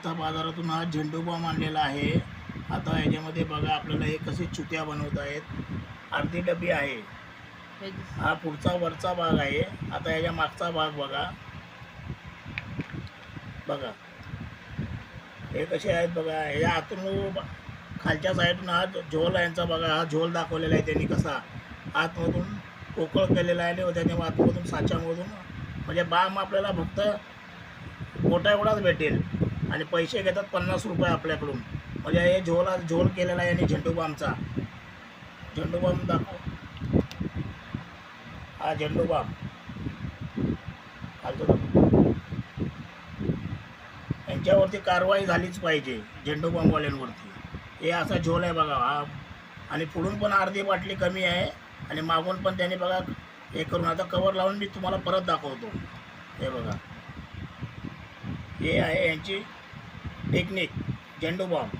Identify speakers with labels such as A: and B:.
A: आता बाजारातून हा झेंडू बॉम्ब आणलेला आहे. आता ह्याच्यामध्ये बघा आपल्याला हे कसे चुत्या बनवत आहेत. अर्धी डबी आहे. हा पुढचा वरचा भाग आहे. आता ह्याच्या मागचा भाग बघा. बघा हे कसे आहेत बघा. ह्या आतून खालच्या साईडून हा झोल यांचा बघा. हा झोल दाखवलेला आहे त्यांनी कसा आतमधून पोकळ केलेला आहे आणि त्याने आतमधून साच्यामधून म्हणजे बाम आपल्याला फक्त मोठा एवढाच भेटेल आणि पैसे घेतात 50 रुपये आपल्याकडून. म्हणजे हे झोल केलेला आहे आणि झेंडू बामचा. झेंडू बाम दाखव. हा झेंडू बाम घालतो. यांच्यावरती कारवाई झालीच पाहिजे झेंडू बामवाल्यांवरती. हे असा झोल आहे बघा हा. आणि पुढून पण अर्धी बाटली कमी आहे आणि मागून पण त्याने बघा हे करून. आता कवर लावून मी तुम्हाला परत दाखवतो. हे बघा हे आहे यांची टेक्निक झेंडू बॉम्ब.